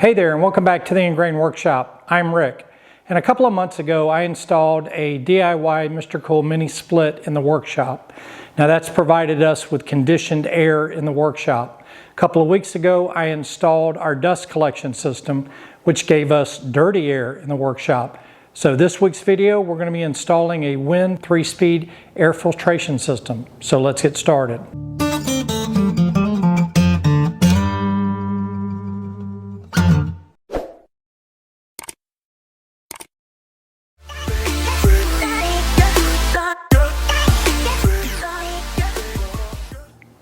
Hey there, and welcome back to the Ingrain Workshop. I'm Rick, and a couple of months ago I installed a DIY Mr. Cool mini split in the workshop. Now that's provided us with conditioned air in the workshop. A couple of weeks ago I installed our dust collection system, which gave us dirty air in the workshop. So this week's video we're going to be installing a WEN 3-speed air filtration system. So let's get started.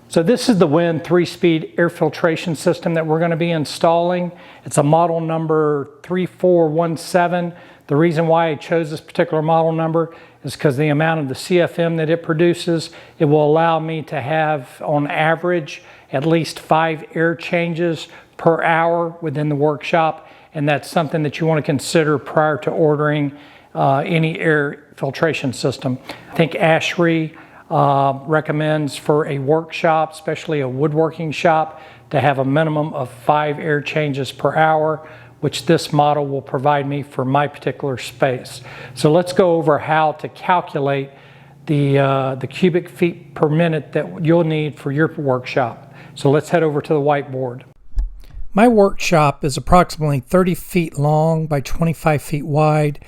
So this is the WEN 3-speed air filtration system that we're going to be installing. It's a model number 3417. The reason why I chose this particular model number is because the amount of the CFM that it produces, it will allow me to have on average at least 5 air changes per hour within the workshop, and that's something that you want to consider prior to ordering any air filtration system. I think ASHRAE recommends for a workshop, especially a woodworking shop, to have a minimum of 5 air changes per hour, which this model will provide me for my particular space. So let's go over how to calculate the cubic feet per minute that you'll need for your workshop. So let's head over to the whiteboard. My workshop is approximately 30 feet long by 25 feet wide,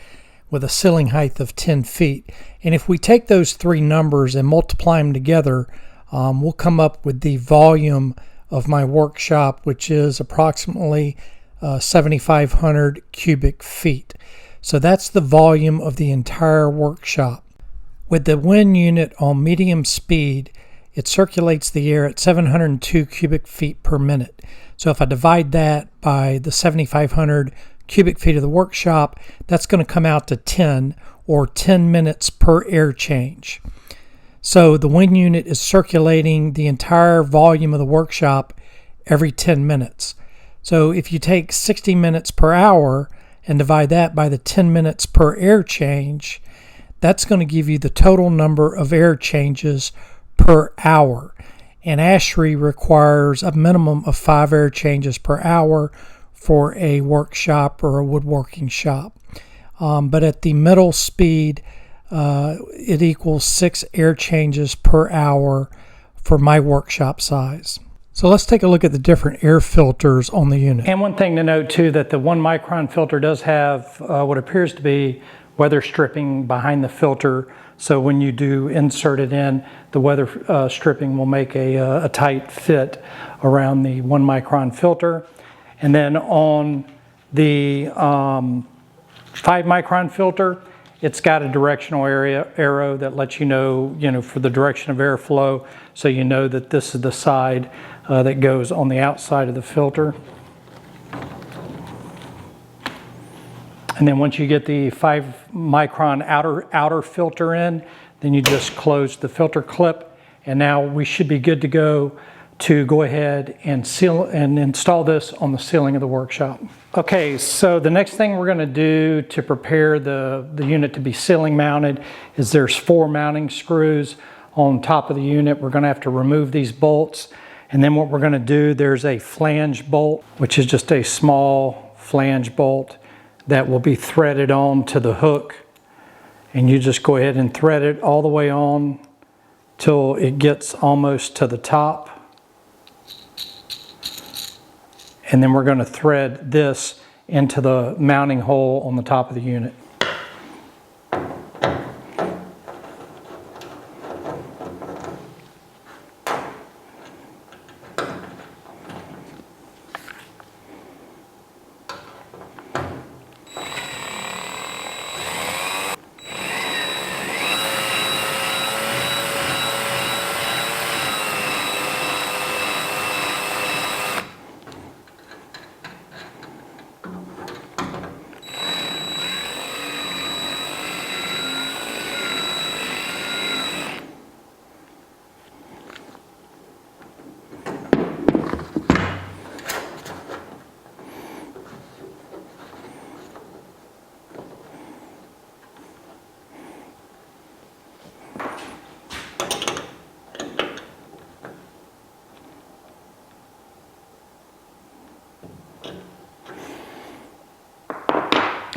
with a ceiling height of 10 feet. And if we take those three numbers and multiply them together, we'll come up with the volume of my workshop, which is approximately 7,500 cubic feet. So that's the volume of the entire workshop. With the WEN unit on medium speed, it circulates the air at 702 cubic feet per minute. So if I divide that by the 7,500 cubic feet of the workshop, that's going to come out to 10 or 10 minutes per air change. So the WEN unit is circulating the entire volume of the workshop every 10 minutes. So if you take 60 minutes per hour and divide that by the 10 minutes per air change, that's going to give you the total number of air changes per hour. And ASHRAE requires a minimum of 5 air changes per hour for a workshop or a woodworking shop. But at the middle speed, it equals 6 air changes per hour for my workshop size. So let's take a look at the different air filters on the unit. And one thing to note too, that the 1 micron filter does have what appears to be weather stripping behind the filter. So when you do insert it in, the weather stripping will make a tight fit around the 1 micron filter. And then on the 5 micron filter, it's got a directional arrow that lets you know, for the direction of airflow, so you know that this is the side that goes on the outside of the filter. And then once you get the 5 micron outer filter in, then you just close the filter clip, and now we should be good to go ahead and seal and install this on the ceiling of the workshop. Okay, so the next thing we're going to do to prepare the unit to be ceiling mounted is there's 4 mounting screws on top of the unit. We're going to have to remove these bolts, and then what we're going to do, there's a flange bolt, which is just a small flange bolt that will be threaded on to the hook, and you just go ahead and thread it all the way on till it gets almost to the top. And then we're going to thread this into the mounting hole on the top of the unit.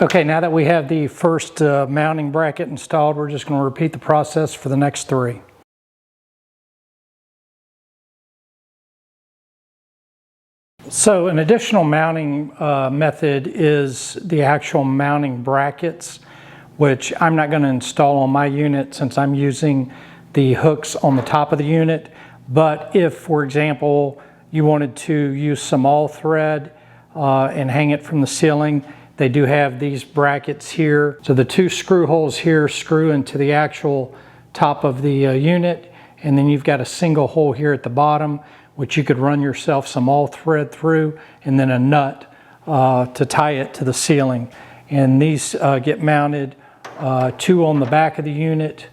Okay, now that we have the first mounting bracket installed, we're just going to repeat the process for the next 3. So an additional mounting method is the actual mounting brackets, which I'm not going to install on my unit since I'm using the hooks on the top of the unit. But if, for example, you wanted to use some all thread and hang it from the ceiling, they do have these brackets here. So the 2 screw holes here screw into the actual top of the unit, and then you've got a single hole here at the bottom, which you could run yourself some all thread through, and then a nut to tie it to the ceiling. And these get mounted 2 on the back of the unit,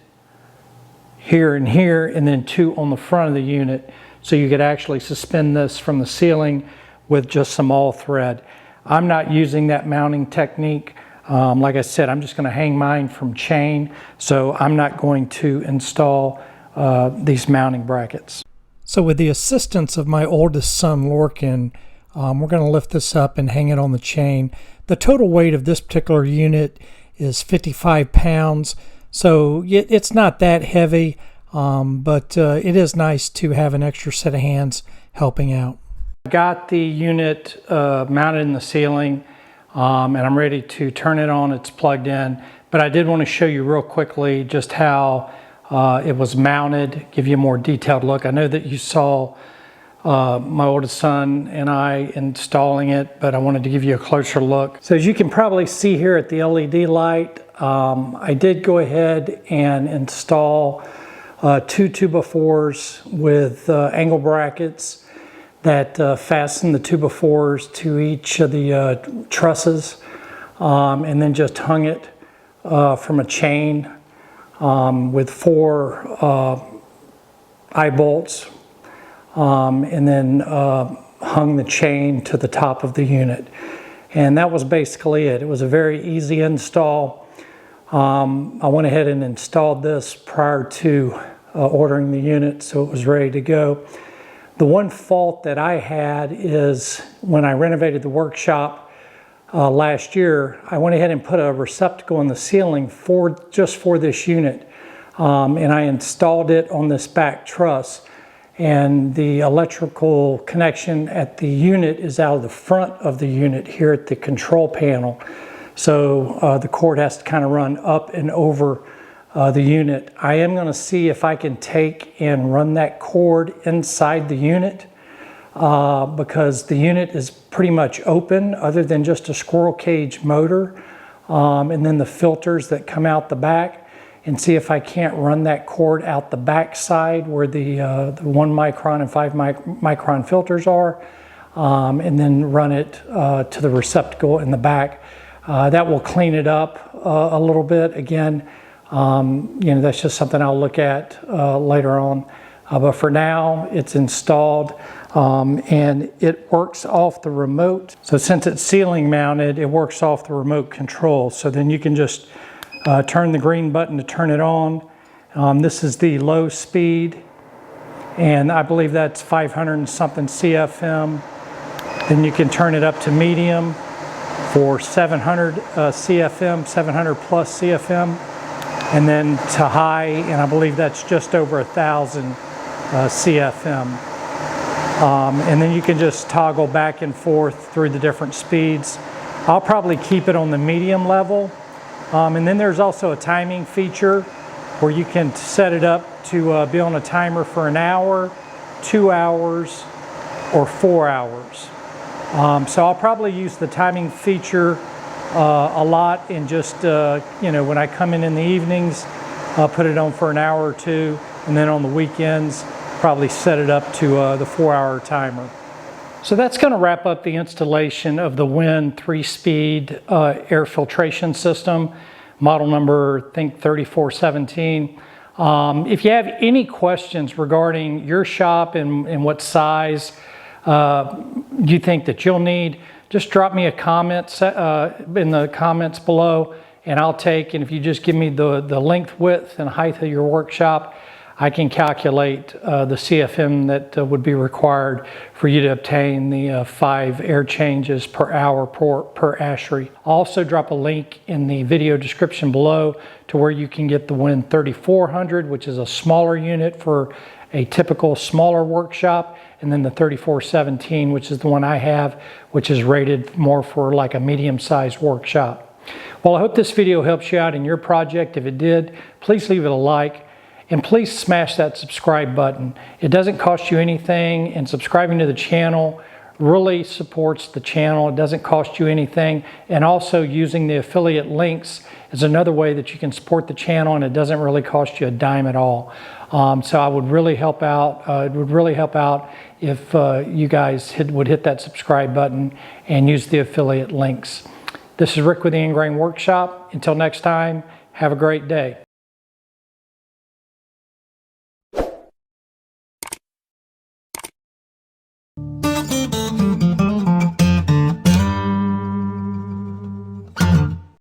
here and here, and then 2 on the front of the unit. So you could actually suspend this from the ceiling with just some all thread. I'm not using that mounting technique. Like I said, I'm just going to hang mine from chain, so I'm not going to install these mounting brackets. So with the assistance of my oldest son, Lorcan, we're going to lift this up and hang it on the chain. The total weight of this particular unit is 55 pounds, so it's not that heavy, but it is nice to have an extra set of hands helping out. I got the unit mounted in the ceiling, and I'm ready to turn it on. It's plugged in, but I did want to show you real quickly just how it was mounted, give you a more detailed look. I know that you saw my oldest son and I installing it, but I wanted to give you a closer look. So as you can probably see here at the LED light, I did go ahead and install 2 2x4s with angle brackets that fasten the 2x4s to each of the trusses, and then just hung it from a chain with 4 eye bolts, and then hung the chain to the top of the unit. And that was basically it. It was a very easy install. I went ahead and installed this prior to ordering the unit, so it was ready to go. The one fault that I had is when I renovated the workshop last year, I went ahead and put a receptacle in the ceiling just for this unit, and I installed it on this back truss, and the electrical connection at the unit is out of the front of the unit here at the control panel. So the cord has to kind of run up and over the unit. I am going to see if I can take and run that cord inside the unit because the unit is pretty much open other than just a squirrel cage motor and then the filters that come out the back, and see if I can't run that cord out the back side where the 1 micron and 5 micron filters are, and then run it to the receptacle in the back. That will clean it up a little bit. Again, you know, that's just something I'll look at later on. But for now, it's installed and it works off the remote. So since it's ceiling mounted, it works off the remote control. So then you can just turn the green button to turn it on. This is the low speed, and I believe that's 500 and something CFM. Then you can turn it up to medium for 700 CFM, 700 plus CFM. And then to high, and I believe that's just over 1,000 CFM. And then you can just toggle back and forth through the different speeds. I'll probably keep it on the medium level. And then there's also a timing feature where you can set it up to be on a timer for an hour, 2 hours, or 4 hours. So I'll probably use the timing feature a lot, and just you know, when I come in the evenings, I'll put it on for an hour or 2, and then on the weekends probably set it up to the 4-hour timer. So that's going to wrap up the installation of the WEN 3-speed air filtration system, model number I think 3417. If you have any questions regarding your shop and what size you think that you'll need, just drop me a comment in the comments below, and I'll take, and if you just give me the length, width, and height of your workshop, I can calculate the CFM that would be required for you to obtain the 5 air changes per hour per ASHRAE. I'll also drop a link in the video description below to where you can get the WEN 3400, which is a smaller unit for a typical smaller workshop, and then the 3417, which is the one I have, which is rated more for like a medium-sized workshop. Well, I hope this video helps you out in your project. If it did, please leave it a like, and please smash that subscribe button. It doesn't cost you anything, and subscribing to the channel really supports the channel. It doesn't cost you anything, and also using the affiliate links is another way that you can support the channel, and it doesn't really cost you a dime at all. So I would really help out. It would really help out if you guys would hit that subscribe button and use the affiliate links. This is Rick with the Ingrain Workshop. Until next time, have a great day.